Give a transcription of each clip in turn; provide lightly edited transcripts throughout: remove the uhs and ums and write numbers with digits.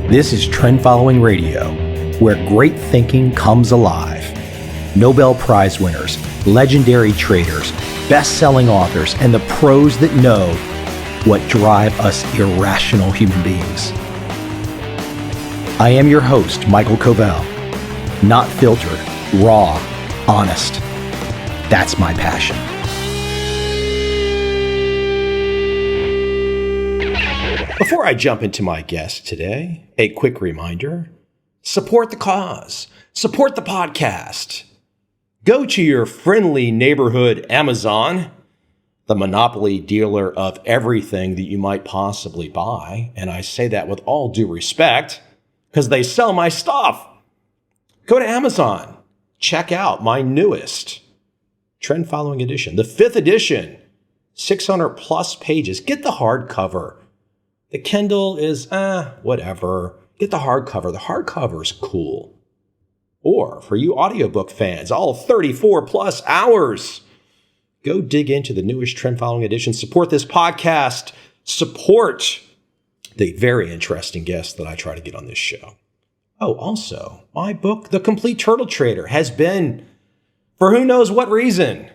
This is Trend Following Radio, where great thinking comes alive. Nobel Prize winners, legendary traders, best-selling authors, and the pros that know what drive us irrational human beings. I am your host, Michael Covel. Not filtered, raw, honest. That's my passion. Before I jump into my guest today, a quick reminder: support the cause, support the podcast. Go to your friendly neighborhood Amazon, the monopoly dealer of everything that you might possibly buy. And I say that with all due respect because they sell my stuff. Go to Amazon. Check out my newest Trend Following edition, the 5th edition, 600 plus pages. Get the hardcover. The Kindle is, whatever. Get the hardcover. The hardcover is cool. Or for you audiobook fans, all 34 plus hours, go dig into the newest Trend Following edition. Support this podcast. Support the very interesting guests that I try to get on this show. Oh, also, my book, The Complete Turtle Trader, has been, for who knows what reason,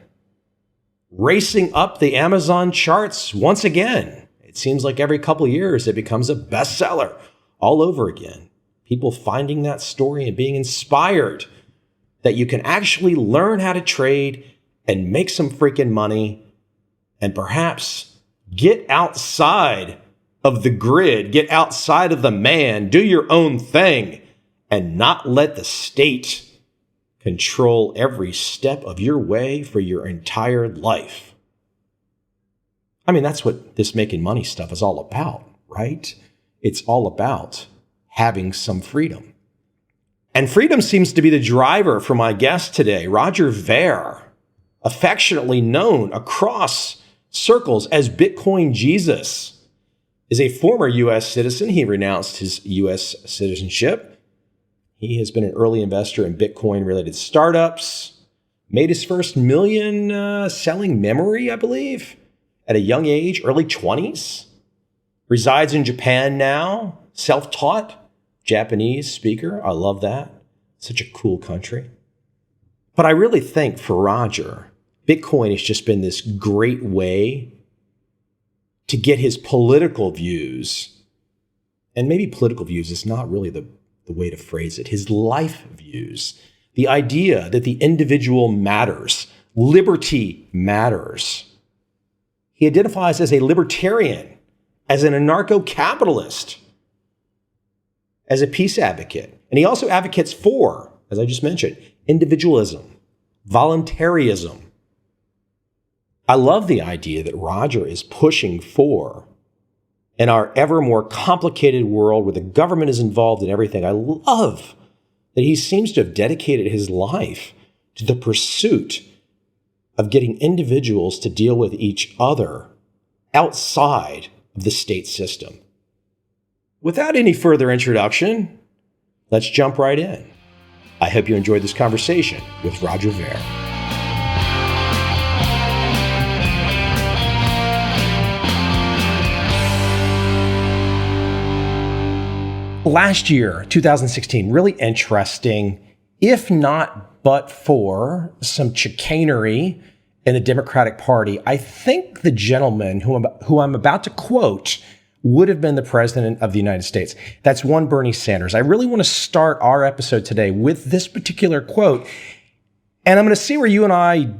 racing up the Amazon charts once again. It seems like every couple of years it becomes a bestseller all over again. People finding that story and being inspired that you can actually learn how to trade and make some freaking money and perhaps get outside of the grid, get outside of the man, do your own thing, and not let the state control every step of your way for your entire life. I mean, that's what this making money stuff is all about, right? It's all about having some freedom. And freedom seems to be the driver for my guest today. Roger Ver, affectionately known across circles as Bitcoin Jesus, is a former U.S. citizen. He renounced his U.S. citizenship. He has been an early investor in Bitcoin-related startups, made his first million selling memory, I believe, at a young age, early 20s. Resides in Japan now, self-taught Japanese speaker. I love that. Such a cool country. But I really think for Roger, Bitcoin has just been this great way to get his political views, and maybe political views is not really the way to phrase it, his life views, the idea that the individual matters, liberty matters. He identifies as a libertarian, as an anarcho-capitalist, as a peace advocate. And he also advocates for, as I just mentioned, individualism, voluntarism. I love the idea that Roger is pushing for in our ever more complicated world where the government is involved in everything. I love that he seems to have dedicated his life to the pursuit of getting individuals to deal with each other outside of the state system. Without any further introduction, let's jump right in. I hope you enjoyed this conversation with Roger Ver. Last year, 2016, really interesting, if not but for some chicanery in the Democratic Party. I think the gentleman who I'm about to quote would have been the president of the United States. That's one Bernie Sanders. I really want to start our episode today with this particular quote, and I'm going to see where you and I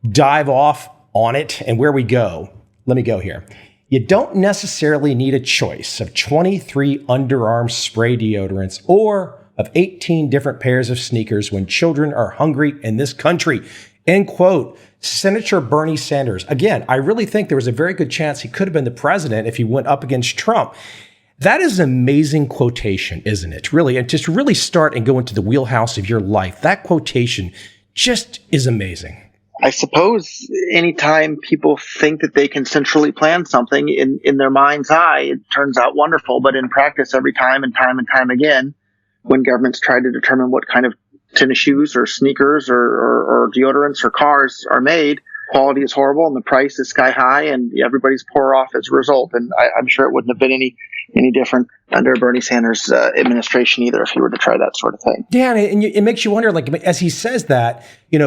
dive off on it and where we go. Let me go here. You don't necessarily need a choice of 23 underarm spray deodorants or of 18 different pairs of sneakers when children are hungry in this country. End quote. Senator Bernie Sanders. Again, I really think there was a very good chance he could have been the president if he went up against Trump. That is an amazing quotation, isn't it? Really, and just really start and go into the wheelhouse of your life. That quotation just is amazing. I suppose anytime people think that they can centrally plan something in their mind's eye, it turns out wonderful. But in practice, every time and time again, when governments try to determine what kind of tennis shoes or sneakers or deodorants or cars are made, quality is horrible and the price is sky high, and everybody's poorer off as a result. And I'm sure it wouldn't have been any different under Bernie Sanders' administration either, if he were to try that sort of thing. Yeah, and it makes you wonder, like, as he says that,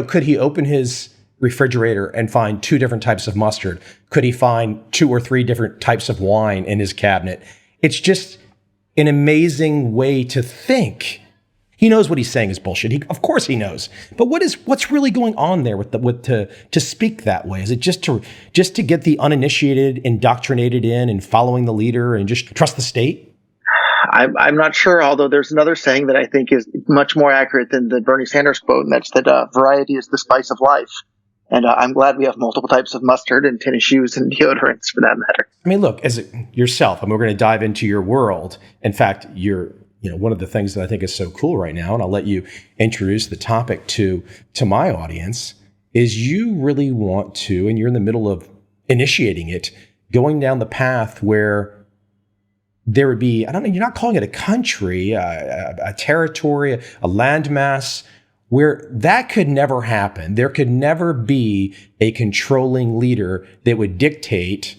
could he open his refrigerator and find 2 different types of mustard? Could he find 2 or 3 different types of wine in his cabinet? It's just an amazing way to think. He knows what he's saying is bullshit. Of course he knows. But what's really going on there to speak that way? Is it just to get the uninitiated indoctrinated in and following the leader and just trust the state? I'm not sure, although there's another saying that I think is much more accurate than the Bernie Sanders quote, and that's that variety is the spice of life. And I'm glad we have multiple types of mustard and tennis shoes and deodorants for that matter. I mean, look, as yourself, we're going to dive into your world. In fact, one of the things that I think is so cool right now, and I'll let you introduce the topic to my audience, is you really want to, and you're in the middle of initiating it, going down the path where there would be, I don't know, you're not calling it a country, a territory, a landmass, where that could never happen. There could never be a controlling leader that would dictate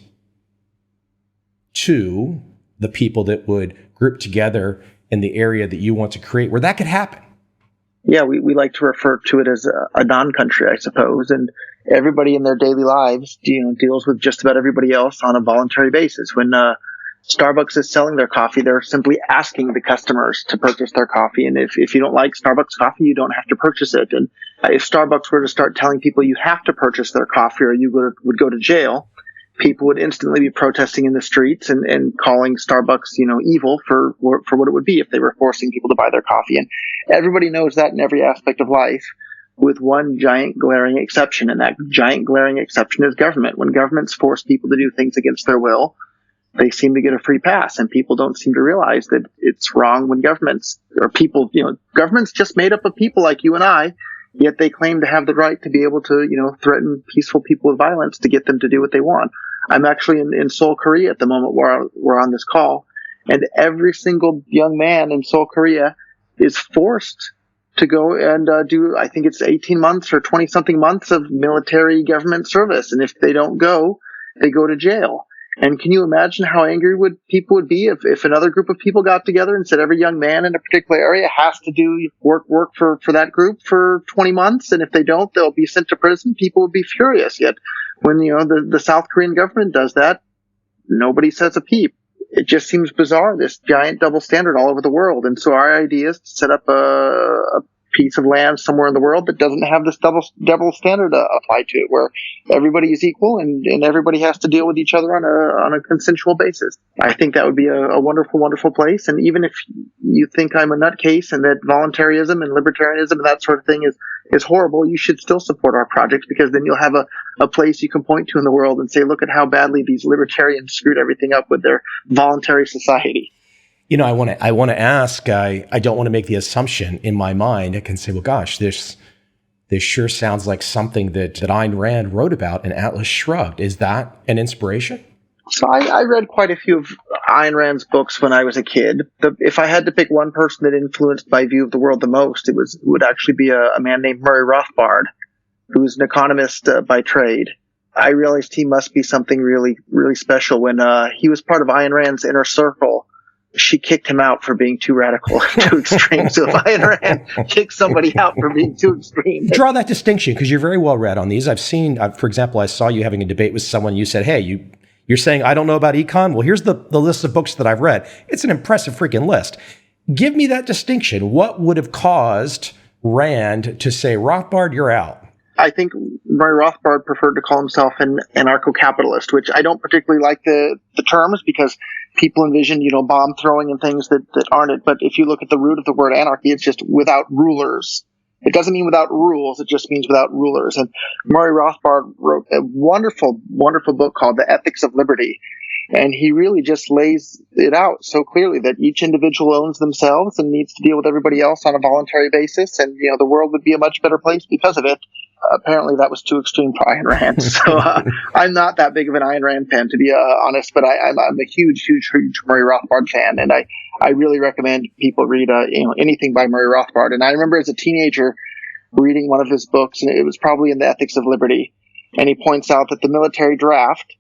to the people that would group together in the area that you want to create, where that could happen. Yeah, we like to refer to it as a non-country, I suppose. And everybody in their daily lives, deals with just about everybody else on a voluntary basis. When Starbucks is selling their coffee, they're simply asking the customers to purchase their coffee. And if you don't like Starbucks coffee, you don't have to purchase it. And if Starbucks were to start telling people you have to purchase their coffee or you would go to jail, people would instantly be protesting in the streets and calling Starbucks, evil for what it would be if they were forcing people to buy their coffee. And everybody knows that in every aspect of life, with one giant glaring exception. And that giant glaring exception is government. When governments force people to do things against their will, they seem to get a free pass, and people don't seem to realize that it's wrong when governments just made up of people like you and I, yet they claim to have the right to be able to, threaten peaceful people with violence to get them to do what they want. I'm actually in Seoul, Korea at the moment where we're on this call, and every single young man in Seoul, Korea is forced to go and do, I think it's 18 months or 20 something months of military government service. And if they don't go, they go to jail. And can you imagine how angry people would be if another group of people got together and said every young man in a particular area has to do work for that group for 20 months, and if they don't, they'll be sent to prison? People would be furious. Yet when the South Korean government does that, nobody says a peep. It just seems bizarre, this giant double standard all over the world. And so our idea is to set up a piece of land somewhere in the world that doesn't have this double standard applied to it, where everybody is equal and everybody has to deal with each other on a consensual basis. I think that would be a wonderful, wonderful place. And even if you think I'm a nutcase and that voluntarism and libertarianism and that sort of thing is horrible, you should still support our project, because then you'll have a place you can point to in the world and say, look at how badly these libertarians screwed everything up with their voluntary society. I want to ask, I don't want to make the assumption in my mind. I can say, well, gosh, this sure sounds like something that Ayn Rand wrote about in Atlas Shrugged. Is that an inspiration? So I read quite a few of Ayn Rand's books when I was a kid. If I had to pick one person that influenced my view of the world the most, it would actually be a man named Murray Rothbard, who's an economist by trade. I realized he must be something really, really special when he was part of Ayn Rand's inner circle. She kicked him out for being too radical, too extreme. So if Ayn Rand kicked somebody out for being too extreme. Draw that distinction, because you're very well read on these. I've seen, for example, I saw you having a debate with someone. You said, hey, you're saying I don't know about econ? Well, here's the list of books that I've read. It's an impressive freaking list. Give me that distinction. What would have caused Rand to say, Rothbard, you're out? I think Murray Rothbard preferred to call himself an anarcho-capitalist, which I don't particularly like the terms, because people envision, bomb throwing and things that aren't it. But if you look at the root of the word anarchy, it's just without rulers. It doesn't mean without rules. It just means without rulers. And Murray Rothbard wrote a wonderful, wonderful book called The Ethics of Liberty. And he really just lays it out so clearly that each individual owns themselves and needs to deal with everybody else on a voluntary basis. And, the world would be a much better place because of it. Apparently that was too extreme for Ayn Rand. So I'm not that big of an Ayn Rand fan, to be honest, but I'm a huge, huge, huge Murray Rothbard fan. And I really recommend people read anything by Murray Rothbard. And I remember as a teenager reading one of his books, and it was probably in The Ethics of Liberty. And he points out that the military draft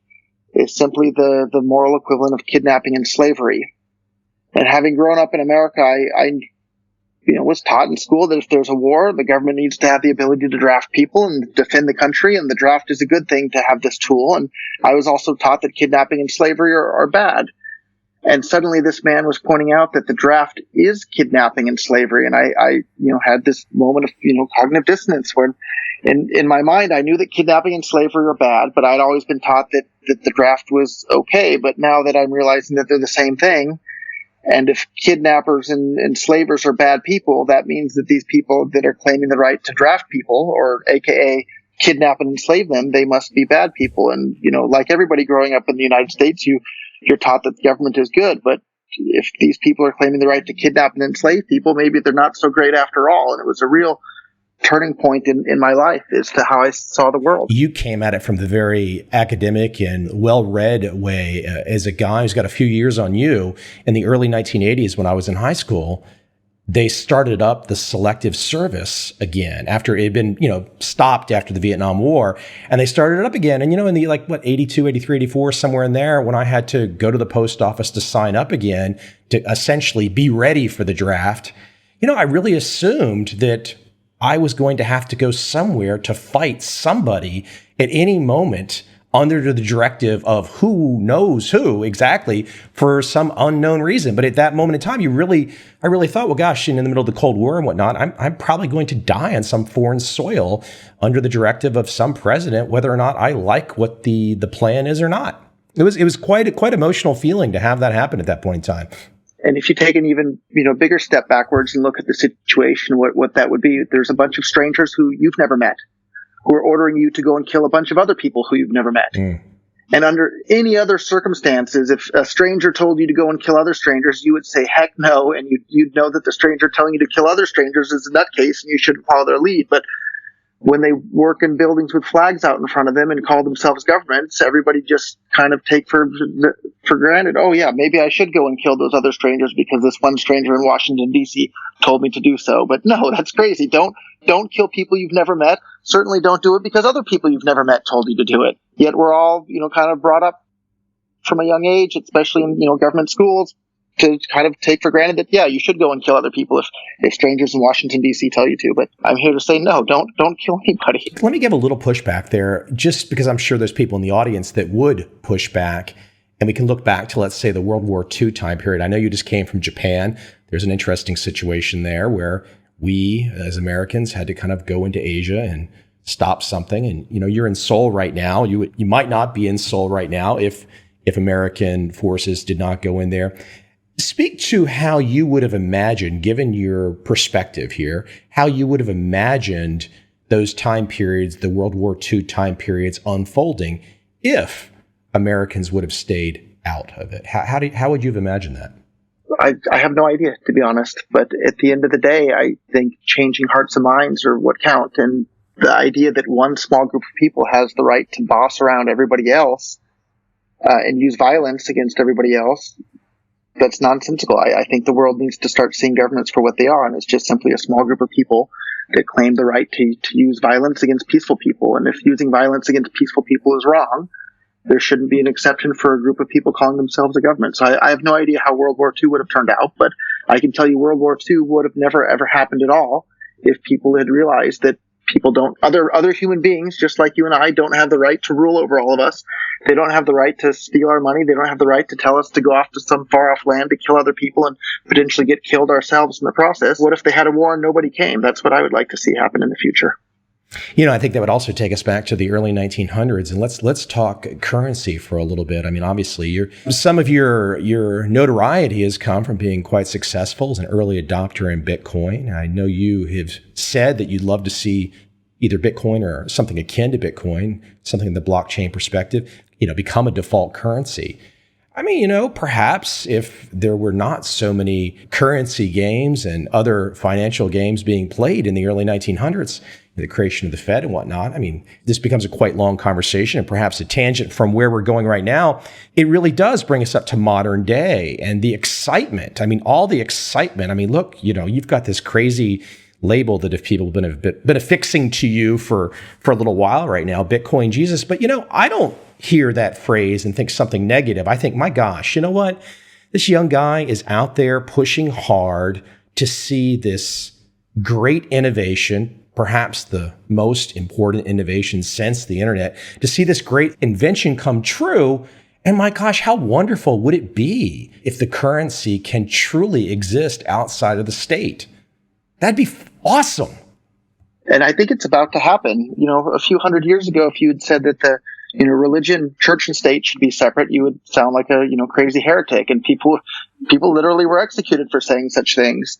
is simply the moral equivalent of kidnapping and slavery. And having grown up in America, I was taught in school that if there's a war, the government needs to have the ability to draft people and defend the country, and the draft is a good thing to have this tool. And I was also taught that kidnapping and slavery are bad. And suddenly this man was pointing out that the draft is kidnapping and slavery. And I had this moment of, cognitive dissonance where in my mind, I knew that kidnapping and slavery are bad, but I'd always been taught that the draft was okay. But now that I'm realizing that they're the same thing, and if kidnappers and enslavers are bad people, that means that these people that are claiming the right to draft people, or AKA kidnap and enslave them, they must be bad people. And, like everybody growing up in the United States, you're taught that the government is good. But if these people are claiming the right to kidnap and enslave people, maybe they're not so great after all. And it was a real turning point in my life as to how I saw the world. You came at it from the very academic and well-read way as a guy who's got a few years on you. In the early 1980s, when I was in high school, they started up the selective service again after it had been, stopped after the Vietnam War. And they started it up again. And, in the 82, 83, 84, somewhere in there, when I had to go to the post office to sign up again to essentially be ready for the draft, I really assumed that I was going to have to go somewhere to fight somebody at any moment under the directive of who knows who exactly for some unknown reason. But at that moment in time, I really thought, well, gosh, in the middle of the Cold War and whatnot, I'm probably going to die on some foreign soil under the directive of some president, whether or not I like what the plan is or not. It was quite emotional feeling to have that happen at that point in time. And if you take an even, bigger step backwards and look at the situation, what that would be, there's a bunch of strangers who you've never met, who are ordering you to go and kill a bunch of other people who you've never met. And under any other circumstances, if a stranger told you to go and kill other strangers, you would say, heck no. And you'd know that the stranger telling you to kill other strangers is a nutcase and you shouldn't follow their lead. But when they work in buildings with flags out in front of them and call themselves governments, everybody just kind of take for granted, oh yeah, maybe I should go and kill those other strangers because this one stranger in Washington, D.C. told me to do so. But no, that's crazy. Don't kill people you've never met. Certainly don't do it because other people you've never met told you to do it. Yet we're all, kind of brought up from a young age, especially in, government schools, to kind of take for granted that, yeah, you should go and kill other people if strangers in Washington, D.C. tell you to. But I'm here to say, no, don't kill anybody. Let me give a little pushback there, just because I'm sure there's people in the audience that would push back. And we can look back to, let's say, the World War II time period. I know you just came from Japan. There's an interesting situation there where we, as Americans, had to kind of go into Asia and stop something. And, you're in Seoul right now. You might not be in Seoul right now if American forces did not go in there. Speak to how you would have imagined, given your perspective here, how you would have imagined those time periods, the World War II time periods unfolding if Americans would have stayed out of it. How would you have imagined that? I have no idea, to be honest. But at the end of the day, I think changing hearts and minds are what count. And the idea that one small group of people has the right to boss around everybody else and use violence against everybody else, that's nonsensical. I think the world needs to start seeing governments for what they are, and it's just simply a small group of people that claim the right to use violence against peaceful people. And if using violence against peaceful people is wrong, there shouldn't be an exception for a group of people calling themselves a government. So I have no idea how World War II would have turned out, but I can tell you World War II would have never, ever happened at all if people had realized that other human beings, just like you and I, don't have the right to rule over all of us. They don't have the right to steal our money. They don't have the right to tell us to go off to some far off land to kill other people and potentially get killed ourselves in the process. What if they had a war and nobody came? That's what I would like to see happen in the future. I think that would also take us back to the early 1900s, and let's talk currency for a little bit. I mean, obviously, some of your notoriety has come from being quite successful as an early adopter in Bitcoin. I know you have said that you'd love to see either Bitcoin or something akin to Bitcoin, something in the blockchain perspective, become a default currency. I mean, perhaps if there were not so many currency games and other financial games being played in the early 1900s, the creation of the Fed and whatnot, I mean, this becomes a quite long conversation and perhaps a tangent from where we're going right now. It really does bring us up to modern day and the excitement. I mean, all the excitement. I mean, look, you've got this crazy label that if people have been affixing to you for a little while right now, Bitcoin Jesus. But, I don't hear that phrase and think something negative. I think, my gosh, you know what? This young guy is out there pushing hard to see this great innovation, perhaps the most important innovation since the internet, to see this great invention come true. And my gosh, how wonderful would it be if the currency can truly exist outside of the state? That'd be awesome. And I think it's about to happen. A few hundred years ago, if you had said that the religion, church and state should be separate, you would sound like a crazy heretic, and people literally were executed for saying such things.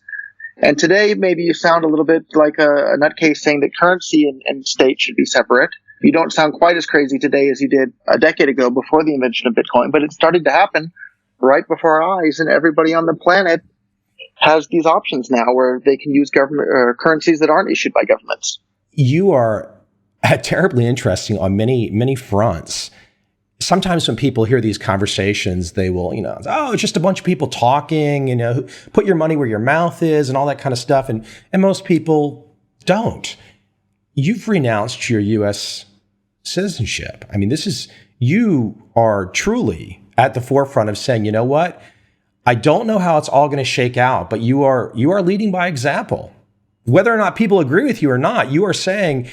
And today, maybe you sound a little bit like a nutcase saying that currency and state should be separate. You don't sound quite as crazy today as you did a decade ago before the invention of Bitcoin, but it's starting to happen right before our eyes, and everybody on the planet has these options now where they can use government currencies that aren't issued by governments. You are terribly interesting on many, many fronts. Sometimes when people hear these conversations, they will, it's just a bunch of people talking, put your money where your mouth is and all that kind of stuff. And most people don't. You've renounced your U.S. citizenship. I mean, you are truly at the forefront of saying, you know what? I don't know how it's all going to shake out, but you are leading by example. Whether or not people agree with you or not, you are saying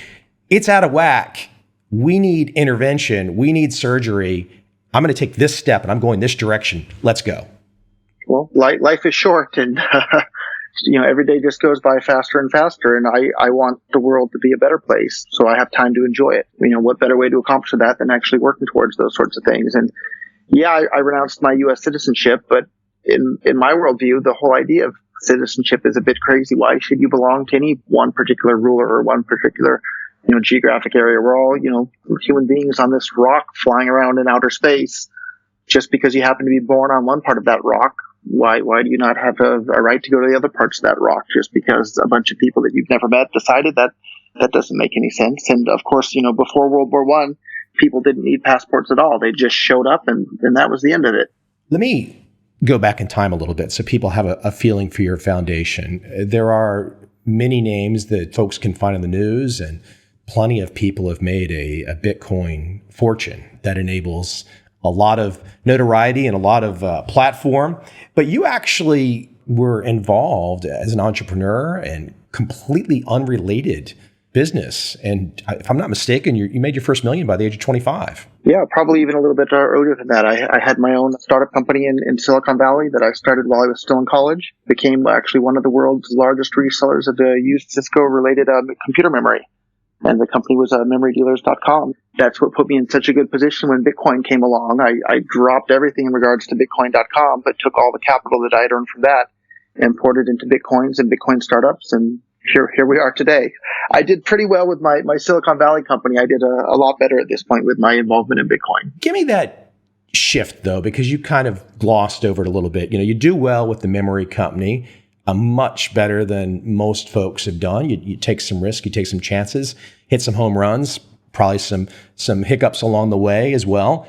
it's out of whack. We need intervention. We need surgery. I'm going to take this step and I'm going this direction. Let's go. Well, life is short, and every day just goes by faster and faster. And I want the world to be a better place, so I have time to enjoy it. What better way to accomplish that than actually working towards those sorts of things? And yeah, I renounced my U.S. citizenship, but in my worldview, the whole idea of citizenship is a bit crazy. Why should you belong to any one particular ruler or one particular geographic area? We're all, human beings on this rock flying around in outer space. Just because you happen to be born on one part of that rock, why do you not have a right to go to the other parts of that rock just because a bunch of people that you've never met decided that? That doesn't make any sense. And of course, before World War I, people didn't need passports at all. They just showed up and that was the end of it. Let me go back in time a little bit so people have a feeling for your foundation. There are many names that folks can find in the news, and plenty of people have made a Bitcoin fortune that enables a lot of notoriety and a lot of platform. But you actually were involved as an entrepreneur and completely unrelated business. And if I'm not mistaken, you made your first million by the age of 25. Yeah, probably even a little bit earlier than that. I had my own startup company in Silicon Valley that I started while I was still in college. Became actually one of the world's largest resellers of used Cisco-related computer memory. And the company was memorydealers.com. That's what put me in such a good position when Bitcoin came along. I dropped everything in regards to Bitcoin.com, but took all the capital that I'd earned from that and poured it into Bitcoins and Bitcoin startups. And here we are today. I did pretty well with my Silicon Valley company. I did a lot better at this point with my involvement in Bitcoin. Give me that shift, though, because you kind of glossed over it a little bit. You do well with the memory company, much better than most folks have done. You take some risk, you take some chances, hit some home runs, probably some hiccups along the way as well.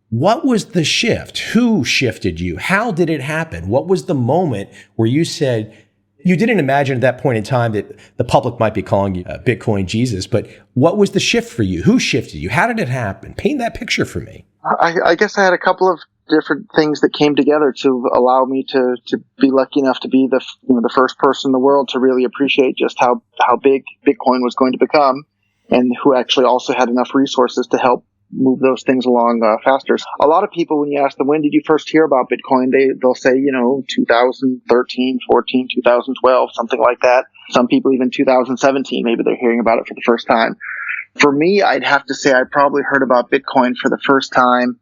What was the shift? Who shifted you? How did it happen? What was the moment where you said, you didn't imagine at that point in time that the public might be calling you Bitcoin Jesus, but what was the shift for you? Who shifted you? How did it happen? Paint that picture for me. I guess I had a couple of different things that came together to allow me to be lucky enough to be the first person in the world to really appreciate just how big Bitcoin was going to become, and who actually also had enough resources to help move those things along faster. A lot of people, when you ask them, when did you first hear about Bitcoin, they'll say, 2013, 14, 2012, something like that. Some people even 2017, maybe they're hearing about it for the first time. For me, I'd have to say I probably heard about Bitcoin for the first time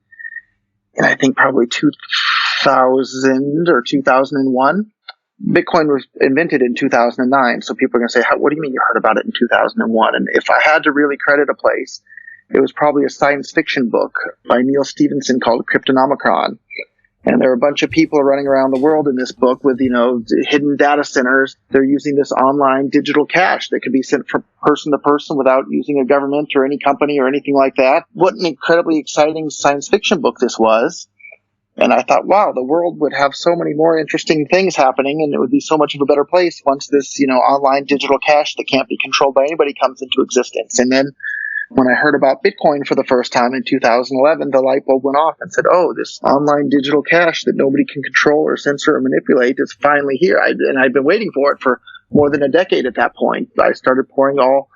in, I think, probably 2000 or 2001. Bitcoin was invented in 2009, so people are going to say, what do you mean you heard about it in 2001? And if I had to really credit a place, it was probably a science fiction book by Neil Stephenson called Cryptonomicon. And there are a bunch of people running around the world in this book with, hidden data centers. They're using this online digital cash that could be sent from person to person without using a government or any company or anything like that. What an incredibly exciting science fiction book this was. And I thought, wow, the world would have so many more interesting things happening, and it would be so much of a better place once this, online digital cash that can't be controlled by anybody comes into existence. And then when I heard about Bitcoin for the first time in 2011, the light bulb went off and said, oh, this online digital cash that nobody can control or censor or manipulate is finally here. And I'd been waiting for it for more than a decade at that point. I started pouring all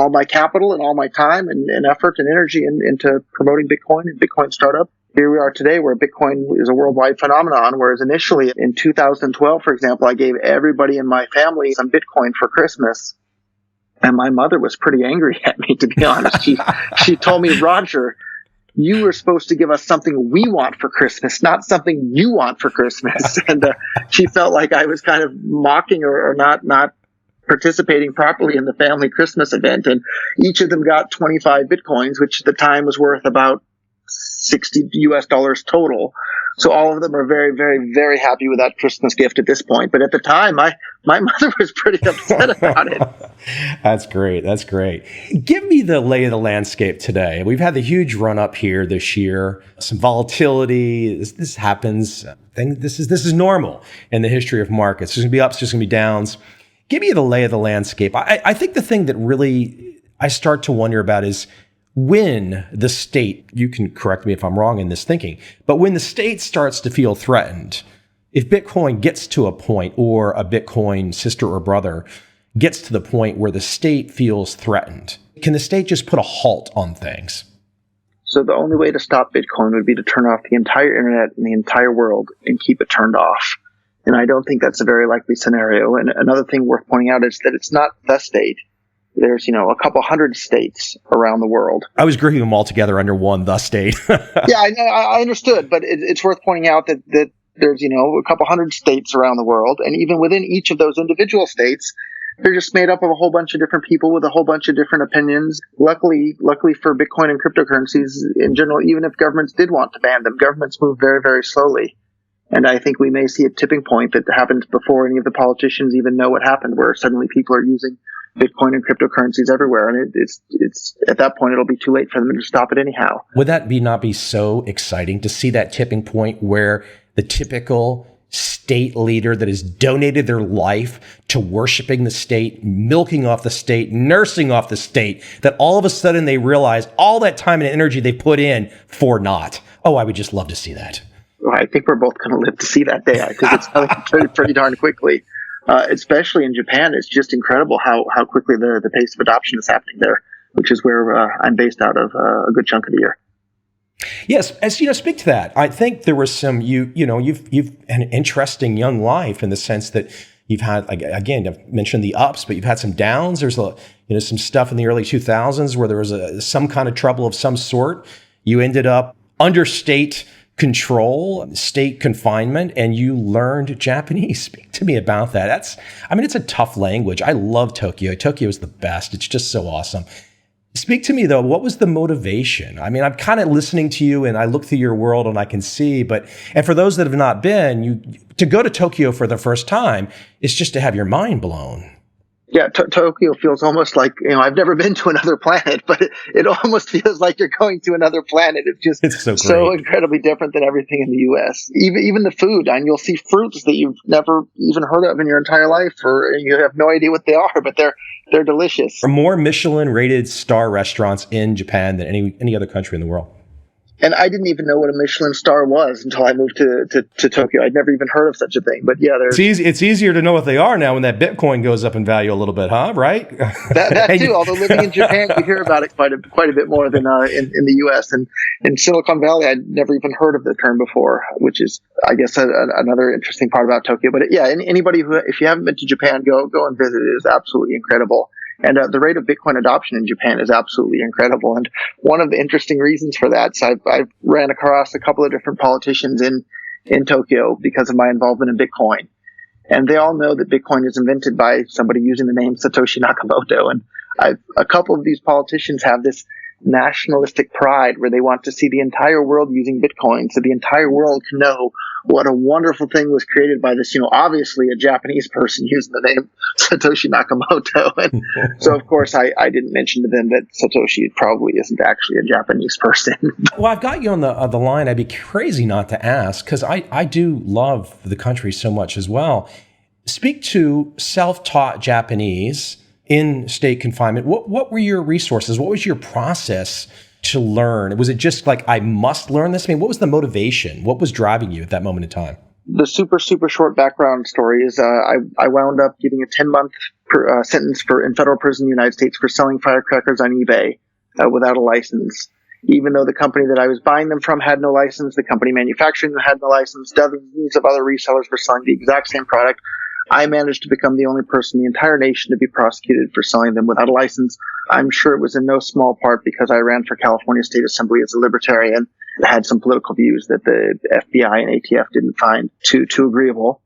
my capital and all my time and effort and energy into promoting Bitcoin and Bitcoin startup. Here we are today where Bitcoin is a worldwide phenomenon, whereas initially in 2012, for example, I gave everybody in my family some Bitcoin for Christmas. And my mother was pretty angry at me, to be honest. She told me, Roger, you were supposed to give us something we want for Christmas, not something you want for Christmas. And she felt like I was kind of mocking or not participating properly in the family Christmas event. And each of them got 25 Bitcoins, which at the time was worth about $60 total. So all of them are very, very, very happy with that Christmas gift at this point. But at the time, my mother was pretty upset about it. That's great. That's great. Give me the lay of the landscape today. We've had the huge run up here this year, some volatility. This happens. This is normal in the history of markets. There's going to be ups, there's going to be downs. Give me the lay of the landscape. I think the thing that really I start to wonder about is when the state, you can correct me if I'm wrong in this thinking, but when the state starts to feel threatened, if Bitcoin gets to a point, or a Bitcoin sister or brother gets to the point where the state feels threatened, can the state just put a halt on things? So the only way to stop Bitcoin would be to turn off the entire internet in the entire world and keep it turned off. And I don't think that's a very likely scenario. And another thing worth pointing out is that it's not the state. There's, a couple hundred states around the world. I was grouping them all together under one, the state. Yeah, I understood, but it's worth pointing out that there's, a couple hundred states around the world, and even within each of those individual states, they're just made up of a whole bunch of different people with a whole bunch of different opinions. Luckily for Bitcoin and cryptocurrencies in general, even if governments did want to ban them, governments move very, very slowly. And I think we may see a tipping point that happens before any of the politicians even know what happened, where suddenly people are using Bitcoin and cryptocurrencies everywhere, and it's at that point it'll be too late for them to stop it anyhow. Would that not be so exciting to see that tipping point where the typical state leader that has donated their life to worshiping the state, milking off the state, nursing off the state, that all of a sudden they realize all that time and energy they put in for naught? Oh, I would just love to see that. Well, I think we're both going to live to see that day. I think it's coming pretty darn quickly. Especially in Japan, it's just incredible how quickly the pace of adoption is happening there, which is where I'm based out of a good chunk of the year. Yes, as speak to that. I think there was some you've an interesting young life in the sense that you've had, again, I've mentioned the ups, but you've had some downs. There's some stuff in the early 2000s where there was some kind of trouble of some sort. You ended up under state control, state confinement, and you learned Japanese. Speak to me about that. It's a tough language. I love Tokyo. Tokyo is the best. It's just so awesome. Speak to me though, what was the motivation? I'm kind of listening to you and I look through your world and I can see, and for those that have not been, to go to Tokyo for the first time is just to have your mind blown. Yeah, Tokyo feels almost like, I've never been to another planet, but it almost feels like you're going to another planet. It's so incredibly different than everything in the U.S. Even the food, and you'll see fruits that you've never even heard of in your entire life, or you have no idea what they are, but they're delicious. There are more Michelin-rated star restaurants in Japan than any other country in the world. And I didn't even know what a Michelin star was until I moved to Tokyo. I'd never even heard of such a thing. But yeah, it's easier to know what they are now when that Bitcoin goes up in value a little bit, huh? Right? That too. Although living in Japan, you hear about it quite a bit more than in the U.S. And in Silicon Valley, I'd never even heard of the term before, which is, I guess, another interesting part about Tokyo. But yeah, anybody who, if you haven't been to Japan, go and visit. It is absolutely incredible. And the rate of Bitcoin adoption in Japan is absolutely incredible. And one of the interesting reasons for that, so I've ran across a couple of different politicians in Tokyo because of my involvement in Bitcoin. And they all know that Bitcoin is invented by somebody using the name Satoshi Nakamoto. And a couple of these politicians have this nationalistic pride where they want to see the entire world using Bitcoin so the entire world can know what a wonderful thing was created by this, obviously a Japanese person using the name Satoshi Nakamoto. And so, of course, I didn't mention to them that Satoshi probably isn't actually a Japanese person. Well, I've got you on the line. I'd be crazy not to ask, because I do love the country so much as well. Speak to self-taught Japanese in state confinement. What were your resources? What was your process to learn? Was it just like, I must learn this? I mean, what was the motivation? What was driving you at that moment in time? The super, super short background story is I wound up getting a 10-month sentence in federal prison in the United States for selling firecrackers on eBay without a license. Even though the company that I was buying them from had no license, the company manufacturing them had no license, dozens of other resellers were selling the exact same product. I managed to become the only person in the entire nation to be prosecuted for selling them without a license. I'm sure it was in no small part because I ran for California State Assembly as a libertarian. I had some political views that the FBI and ATF didn't find too agreeable.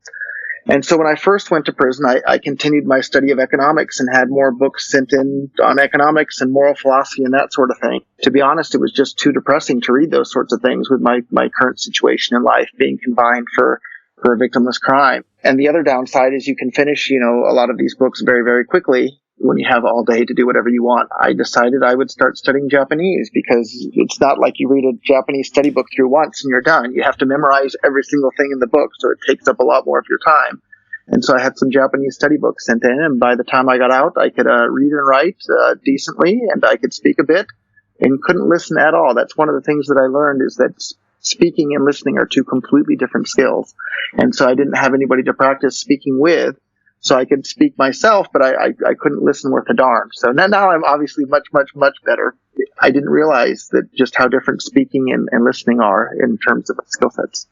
And so when I first went to prison, I continued my study of economics and had more books sent in on economics and moral philosophy and that sort of thing. To be honest, it was just too depressing to read those sorts of things with my current situation in life, being confined for a victimless crime. And the other downside is you can finish, a lot of these books very, very quickly when you have all day to do whatever you want. I decided I would start studying Japanese because it's not like you read a Japanese study book through once and you're done. You have to memorize every single thing in the book, so it takes up a lot more of your time. And so I had some Japanese study books sent in, and by the time I got out, I could read and write decently, and I could speak a bit, and couldn't listen at all. That's one of the things that I learned, is that speaking and listening are two completely different skills. And so I didn't have anybody to practice speaking with, so I could speak myself, but I couldn't listen worth a darn. So now I'm obviously much, much, much better. I didn't realize that just how different speaking and listening are in terms of skill sets.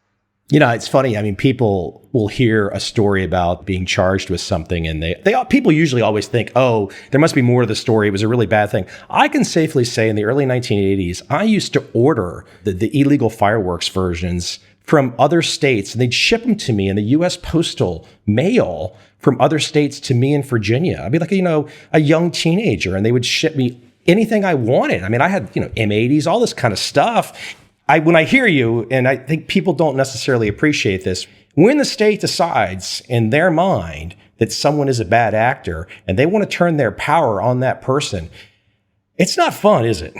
It's funny. I mean, people will hear a story about being charged with something, and people usually always think, oh, there must be more to the story. It was a really bad thing. I can safely say in the early 1980s, I used to order the illegal fireworks versions from other states, and they'd ship them to me in the U.S. postal mail from other states to me in Virginia. I'd be like, a young teenager, and they would ship me anything I wanted. I mean, I had, M80s, all this kind of stuff. When I hear you, and I think people don't necessarily appreciate this, when the state decides in their mind that someone is a bad actor and they want to turn their power on that person, it's not fun, is it?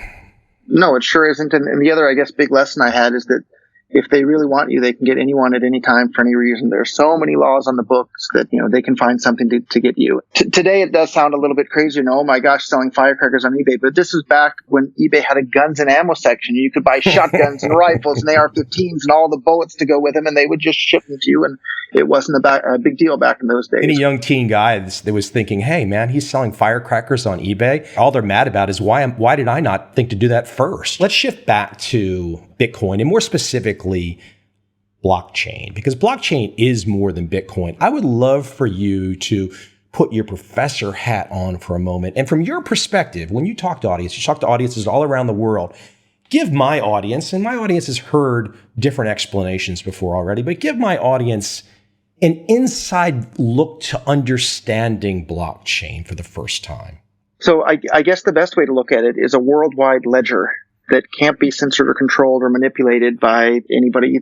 No, it sure isn't. And the other, I guess, big lesson I had is that if they really want you, they can get anyone at any time for any reason. There are so many laws on the books that, they can find something to get you. Today, it does sound a little bit crazy. Oh my gosh, selling firecrackers on eBay. But this was back when eBay had a guns and ammo section. You could buy shotguns and rifles and AR-15s and all the bullets to go with them, and they would just ship them to you. And it wasn't a big deal back in those days. Any young teen guy that was thinking, hey, man, he's selling firecrackers on eBay. All they're mad about is why did I not think to do that first? Let's shift back to Bitcoin, and more specifically, blockchain, because blockchain is more than Bitcoin. I would love for you to put your professor hat on for a moment. And from your perspective, when you talk to audiences all around the world, give my audience, and my audience has heard different explanations before already, but give my audience an inside look to understanding blockchain for the first time. So I guess the best way to look at it is a worldwide ledger that can't be censored or controlled or manipulated by anybody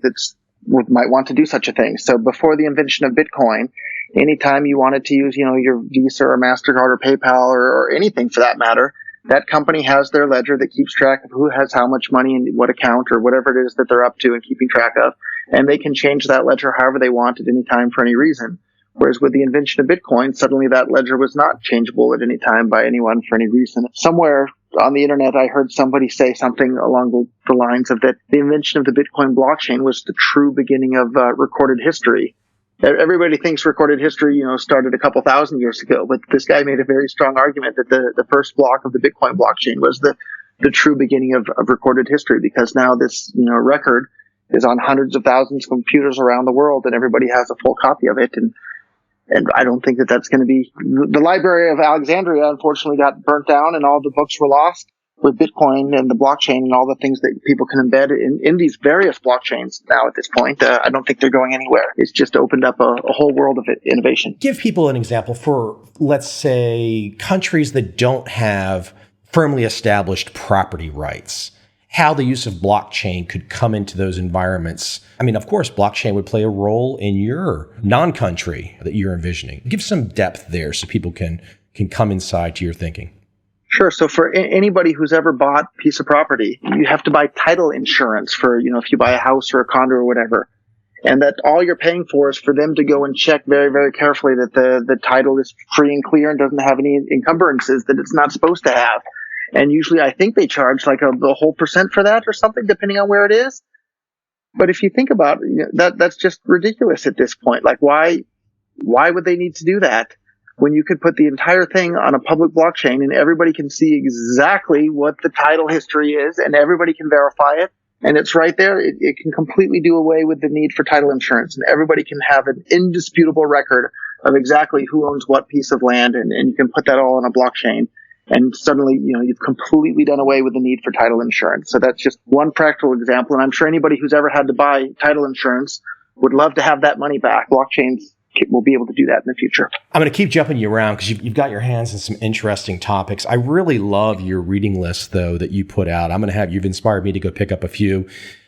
might want to do such a thing. So before the invention of Bitcoin, anytime you wanted to use, your Visa or MasterCard or PayPal or anything for that matter, that company has their ledger that keeps track of who has how much money in what account or whatever it is that they're up to and keeping track of. And they can change that ledger however they want at any time for any reason. Whereas with the invention of Bitcoin, suddenly that ledger was not changeable at any time by anyone for any reason. Somewhere on the internet, I heard somebody say something along the lines of that the invention of the Bitcoin blockchain was the true beginning of recorded history. Everybody thinks recorded history, started a couple thousand years ago, but this guy made a very strong argument that the first block of the Bitcoin blockchain was the true beginning of recorded history, because now this, record is on hundreds of thousands of computers around the world, and everybody has a full copy of it. And I don't think that that's going to be... The Library of Alexandria, unfortunately, got burnt down and all the books were lost. With Bitcoin and the blockchain and all the things that people can embed in these various blockchains now at this point, I don't think they're going anywhere. It's just opened up a whole world of innovation. Give people an example for, let's say, countries that don't have firmly established property rights. how the use of blockchain could come into those environments. I mean, of course, blockchain would play a role in your non-country that you're envisioning. Give some depth there so people can come inside to your thinking. Sure. So for anybody who's ever bought a piece of property, you have to buy title insurance for, if you buy a house or a condo or whatever. And that all you're paying for is for them to go and check very, very carefully that the title is free and clear and doesn't have any encumbrances that it's not supposed to have. And usually I think they charge like a whole % for that or something, depending on where it is. But if you think about it, that's just ridiculous at this point. Like, why would they need to do that when you could put the entire thing on a public blockchain and everybody can see exactly what the title history is and everybody can verify it? And it's right there. It can completely do away with the need for title insurance, and everybody can have an indisputable record of exactly who owns what piece of land, and you can put that all on a blockchain. And suddenly, you've completely done away with the need for title insurance. So that's just one practical example. And I'm sure anybody who's ever had to buy title insurance would love to have that money back. Blockchains will be able to do that in the future. I'm going to keep jumping you around because you've got your hands in some interesting topics. I really love your reading list, though, that you put out. You've inspired me to go pick up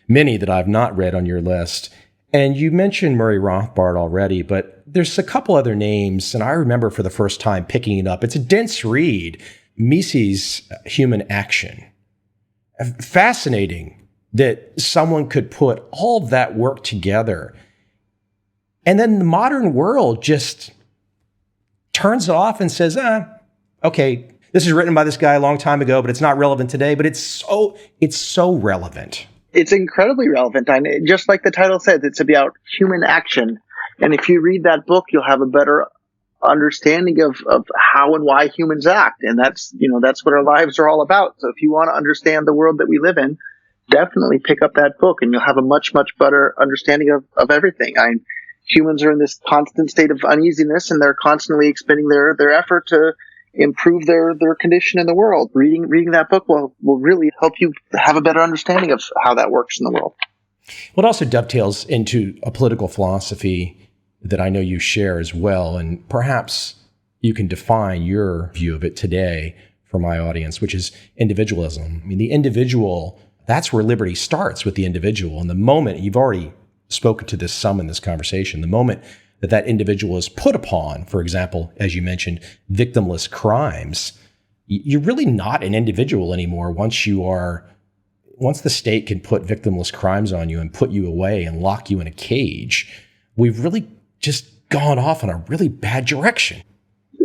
many that I've not read on your list. And you mentioned Murray Rothbard already, but there's a couple other names, and I remember for the first time picking it up. It's a dense read. Mises' Human Action. Fascinating that someone could put all that work together. And then the modern world just turns it off and says, okay, this is written by this guy a long time ago, but it's not relevant today, but it's so relevant. It's incredibly relevant. And just like the title says, it's about human action. And if you read that book, you'll have a better understanding of how and why humans act. And that's what our lives are all about. So if you want to understand the world that we live in, definitely pick up that book and you'll have a much, much better understanding of everything. Humans are in this constant state of uneasiness, and they're constantly expending their effort to improve their condition in the world. Reading that book will really help you have a better understanding of how that works in the world. Well, it also dovetails into a political philosophy that I know you share as well, and perhaps you can define your view of it today for my audience, which is individualism. I mean, the individual, that's where liberty starts, with the individual. And the moment, you've already spoken to this some in this conversation, the moment that individual is put upon, for example, as you mentioned, victimless crimes, you're really not an individual anymore once the state can put victimless crimes on you and put you away and lock you in a cage. We've really just gone off in a really bad direction.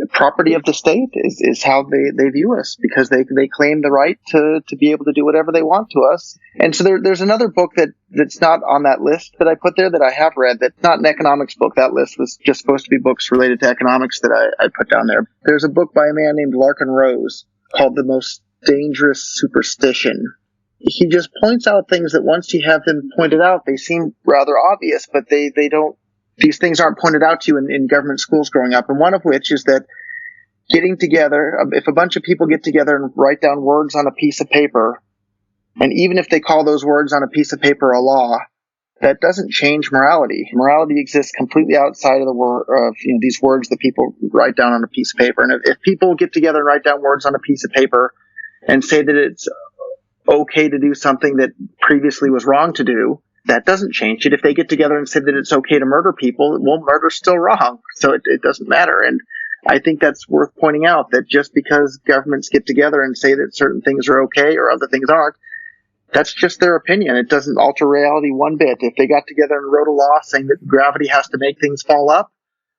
Property of the state is how they view us, because they claim the right to be able to do whatever they want to us. And so there's another book that's not on that list that I put there that I have read, that's not an economics book. That list was just supposed to be books related to economics that I put down there. There's a book by a man named Larkin Rose called The Most Dangerous Superstition. He just points out things that once you have them pointed out, they seem rather obvious, but they don't. These things aren't pointed out to you in government schools growing up. And one of which is that getting together, if a bunch of people get together and write down words on a piece of paper, and even if they call those words on a piece of paper a law, that doesn't change morality. Morality exists completely outside of these words that people write down on a piece of paper. And if people get together and write down words on a piece of paper and say that it's okay to do something that previously was wrong to do, that doesn't change it. If they get together and say that it's okay to murder people, well, murder's still wrong. So it doesn't matter. And I think that's worth pointing out, that just because governments get together and say that certain things are okay or other things aren't, that's just their opinion. It doesn't alter reality one bit. If they got together and wrote a law saying that gravity has to make things fall up,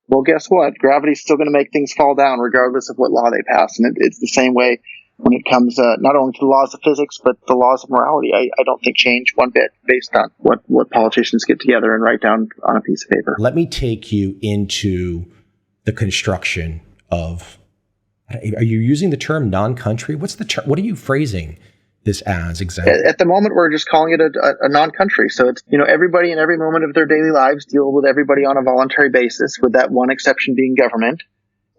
well, guess what? Gravity's still going to make things fall down regardless of what law they pass. And it's the same way when it comes not only to the laws of physics, but the laws of morality. I don't think change one bit based on what politicians get together and write down on a piece of paper. Let me take you into the construction of, are you using the term non-country? What's the term? What are you phrasing this as exactly? At the moment, we're just calling it a non-country. So it's, everybody in every moment of their daily lives deal with everybody on a voluntary basis, with that one exception being government.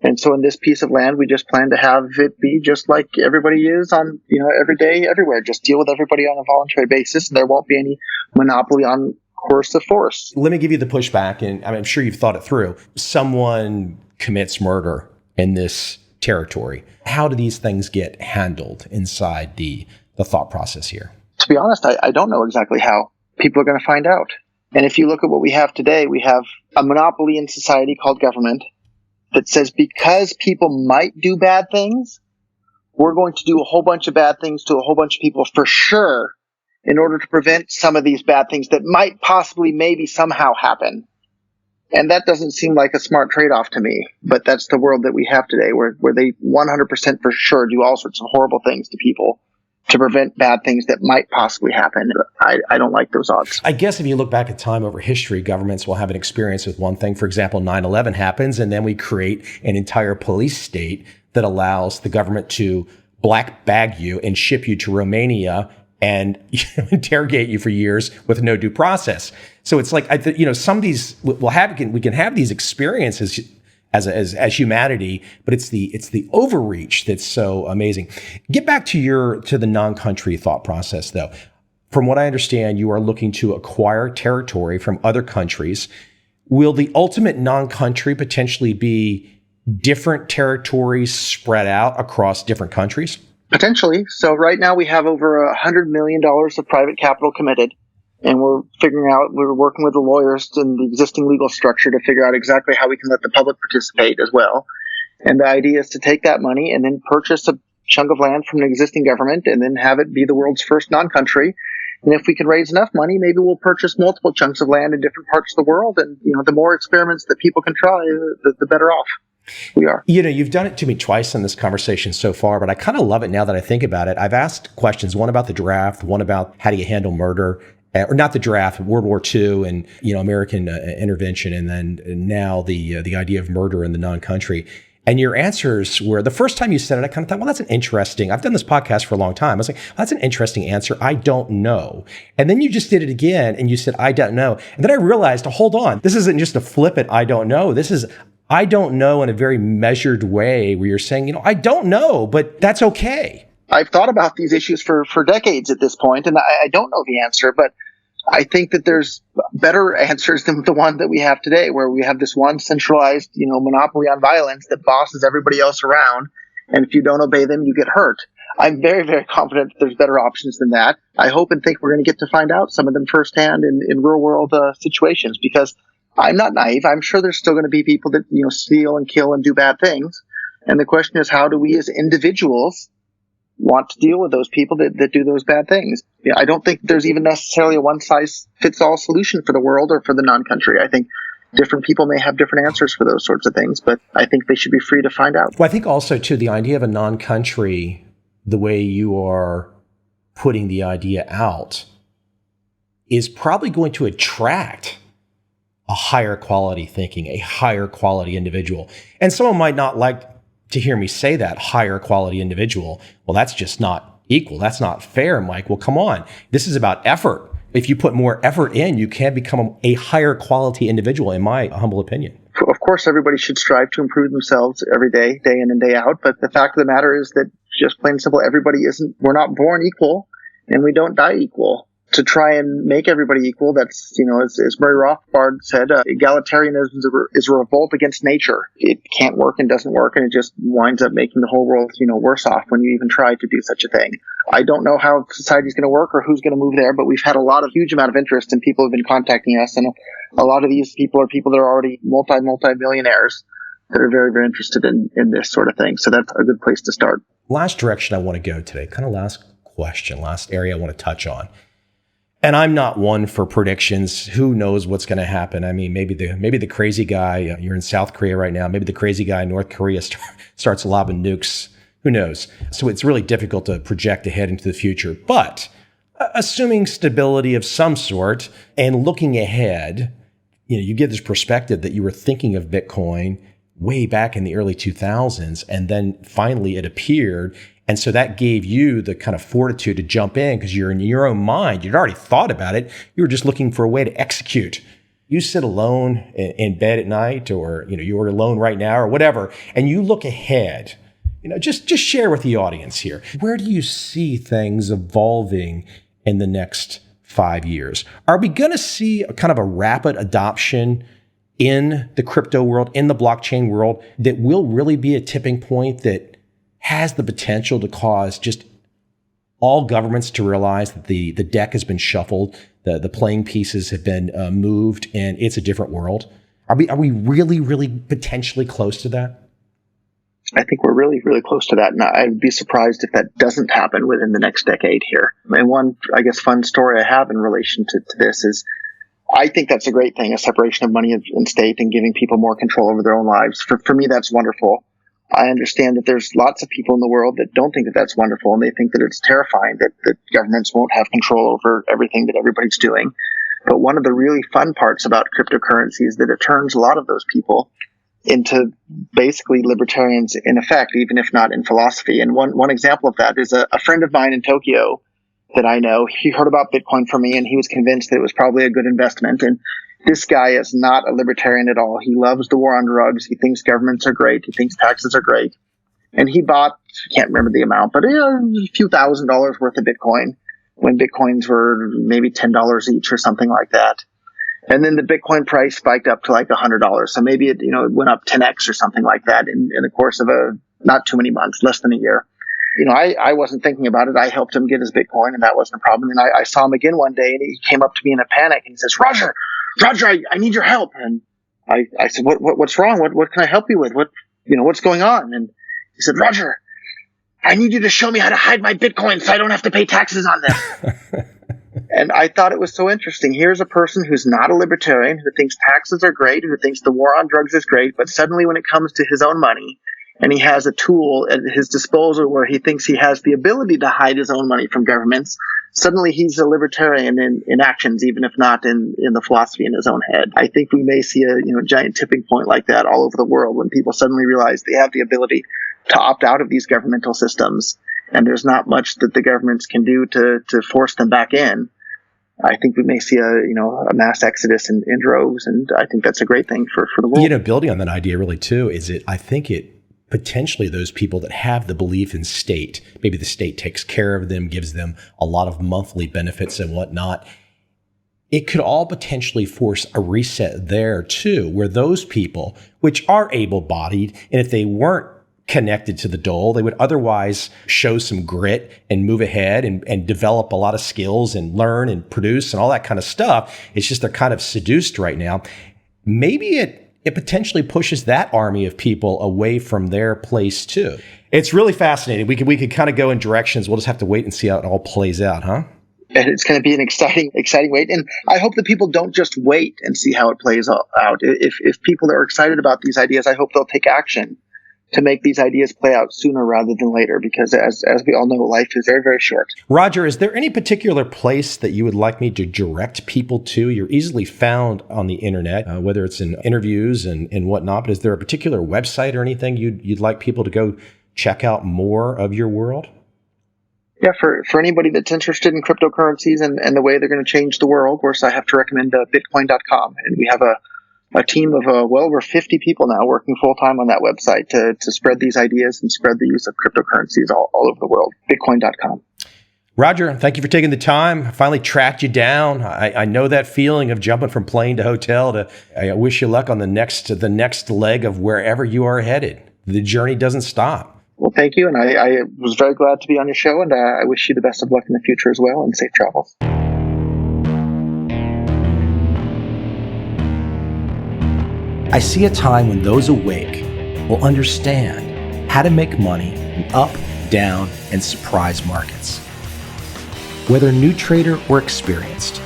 And so in this piece of land, we just plan to have it be just like everybody is on, every day, everywhere. Just deal with everybody on a voluntary basis, and there won't be any monopoly on coercive force. Let me give you the pushback, and I'm sure you've thought it through. Someone commits murder in this territory. How do these things get handled inside the thought process here? To be honest, I don't know exactly how people are going to find out. And if you look at what we have today, we have a monopoly in society called government that says because people might do bad things, we're going to do a whole bunch of bad things to a whole bunch of people for sure in order to prevent some of these bad things that might possibly maybe somehow happen. And that doesn't seem like a smart trade-off to me, but that's the world that we have today where they 100% for sure do all sorts of horrible things to people to prevent bad things that might possibly happen. I don't like those odds. I guess if you look back at time over history, governments will have an experience with one thing. For example, 9/11 happens, and then we create an entire police state that allows the government to black bag you and ship you to Romania and interrogate you for years with no due process. So it's like, some of these we can have these experiences as humanity, but it's the overreach that's so amazing. Get back to the non-country thought process, though. From what I understand, you are looking to acquire territory from other countries. Will the ultimate non-country potentially be different territories spread out across different countries? Potentially. So right now we have over $100 million of private capital committed. And we're working with the lawyers in the existing legal structure to figure out exactly how we can let the public participate as well. And the idea is to take that money and then purchase a chunk of land from an existing government and then have it be the world's first non-country. And if we can raise enough money, maybe we'll purchase multiple chunks of land in different parts of the world. And, the more experiments that people can try, the better off we are. You've done it to me twice in this conversation so far, but I kind of love it now that I think about it. I've asked questions, one about the draft, one about how do you handle murder, or not the draft, World War II and, American intervention. And then now the idea of murder in the non-country. And your answers were, the first time you said it, I kind of thought, well, that's an interesting, I've done this podcast for a long time. I was like, well, that's an interesting answer. I don't know. And then you just did it again and you said, I don't know. And then I realized, hold on, this isn't just a flippant, I don't know. This is, I don't know in a very measured way where you're saying, I don't know, but that's okay. I've thought about these issues for decades at this point, and I don't know the answer, but I think that there's better answers than the one that we have today, where we have this one centralized, monopoly on violence that bosses everybody else around. And if you don't obey them, you get hurt. I'm very, very confident that there's better options than that. I hope and think we're going to get to find out some of them firsthand in real world situations, because I'm not naive. I'm sure there's still going to be people that, steal and kill and do bad things. And the question is, how do we as individuals want to deal with those people that do those bad things? I don't think there's even necessarily a one-size-fits-all solution for the world or for the non-country. I think different people may have different answers for those sorts of things, but I think they should be free to find out. Well, I think also, too, the idea of a non-country, the way you are putting the idea out, is probably going to attract a higher quality thinking, a higher quality individual. And someone might not like to hear me say that, higher quality individual. Well, that's just not equal. That's not fair, Mike. Well, come on. This is about effort. If you put more effort in, you can become a higher quality individual, in my humble opinion. Of course, everybody should strive to improve themselves every day, day in and day out. But the fact of the matter is that, just plain simple, we're not born equal and we don't die equal. To try and make everybody equal, that's, as Murray Rothbard said, egalitarianism is a revolt against nature. It can't work and doesn't work, and it just winds up making the whole world, worse off when you even try to do such a thing. I don't know how society's going to work or who's going to move there, but we've had a huge amount of interest, and people have been contacting us, and a lot of these people are people that are already multi-millionaires that are very, very interested in this sort of thing. So that's a good place to start. Last direction I want to go today, kind of last question, last area I want to touch on. And I'm not one for predictions. Who knows what's going to happen? I mean, maybe the crazy guy, you're in South Korea right now, maybe the crazy guy in North Korea starts lobbing nukes. Who knows? So it's really difficult to project ahead into the future. But assuming stability of some sort and looking ahead, you give this perspective that you were thinking of Bitcoin way back in the early 2000s, and then finally it appeared. And so that gave you the kind of fortitude to jump in because you're in your own mind. You'd already thought about it. You were just looking for a way to execute. You sit alone in bed at night, or you're alone right now or whatever, and you look ahead. Just share with the audience here. Where do you see things evolving in the next 5 years? Are we going to see a kind of a rapid adoption in the crypto world, in the blockchain world, that will really be a tipping point that has the potential to cause just all governments to realize that the deck has been shuffled, the playing pieces have been moved, and it's a different world? Are we really, really potentially close to that? I think we're really, really close to that. And I'd be surprised if that doesn't happen within the next decade here. And one, I guess, fun story I have in relation to this is I think that's a great thing, a separation of money and state and giving people more control over their own lives. For me, that's wonderful. I understand that there's lots of people in the world that don't think that that's wonderful, and they think that it's terrifying that governments won't have control over everything that everybody's doing. But one of the really fun parts about cryptocurrency is that it turns a lot of those people into basically libertarians in effect, even if not in philosophy. And one example of that is a friend of mine in Tokyo that I know. He heard about Bitcoin from me, and he was convinced that it was probably a good investment. And this guy is not a libertarian at all. He loves the war on drugs. He thinks governments are great. He thinks taxes are great. And he bought, I can't remember the amount, but a few $1,000s worth of Bitcoin when Bitcoins were maybe $10 each or something like that. And then the Bitcoin price spiked up to like $100. So maybe it went up 10x or something like that in the course of not too many months, less than a year. I wasn't thinking about it. I helped him get his Bitcoin, and that wasn't a problem. And I saw him again one day, and he came up to me in a panic, and he says, Roger, I need your help. And I said, what's wrong? What can I help you with? What's going on? And he said, Roger, I need you to show me how to hide my Bitcoin so I don't have to pay taxes on them. And I thought it was so interesting. Here's a person who's not a libertarian, who thinks taxes are great, who thinks the war on drugs is great, but suddenly when it comes to his own money, and he has a tool at his disposal where he thinks he has the ability to hide his own money from governments, suddenly he's a libertarian in actions, even if not in the philosophy in his own head. I think we may see a giant tipping point like that all over the world when people suddenly realize they have the ability to opt out of these governmental systems, and there's not much that the governments can do to force them back in. I think we may see a mass exodus in droves, and I think that's a great thing for the world. Building on that idea really too, I think it potentially those people that have the belief in state, maybe the state takes care of them, gives them a lot of monthly benefits and whatnot. It could all potentially force a reset there too, where those people, which are able-bodied, and if they weren't connected to the dole, they would otherwise show some grit and move ahead and develop a lot of skills and learn and produce and all that kind of stuff. It's just they're kind of seduced right now. Maybe it potentially pushes that army of people away from their place too. It's really fascinating. We could kind of go in directions. We'll just have to wait and see how it all plays out, huh? And it's going to be an exciting wait. And I hope that people don't just wait and see how it plays out. If people are excited about these ideas, I hope they'll take action to make these ideas play out sooner rather than later, because as we all know, life is very, very short. Roger, is there any particular place that you would like me to direct people to? You're easily found on the internet, whether it's in interviews and whatnot, but is there a particular website or anything you'd like people to go check out more of your world? Yeah, for anybody that's interested in cryptocurrencies and the way they're going to change the world, of course, I have to recommend bitcoin.com. And we have a team of well over 50 people now working full-time on that website to spread these ideas and spread the use of cryptocurrencies all over the world. Bitcoin.com. Roger, thank you for taking the time. I finally tracked you down. I know that feeling of jumping from plane to hotel. I wish you luck on the next leg of wherever you are headed. The journey doesn't stop. Well, thank you. And I was very glad to be on your show, and I wish you the best of luck in the future as well, and safe travels. I see a time when those awake will understand how to make money in up, down, and surprise markets. Whether new trader or experienced,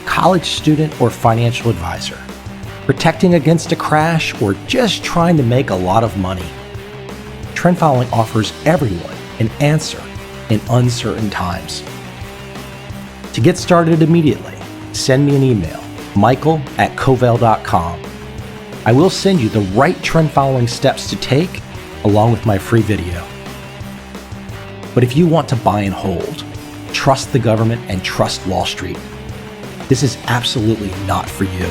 college student or financial advisor, protecting against a crash or just trying to make a lot of money, trend following offers everyone an answer in uncertain times. To get started immediately, send me an email, michael@covel.com. I will send you the right trend following steps to take along with my free video. But if you want to buy and hold, trust the government and trust Wall Street, this is absolutely not for you.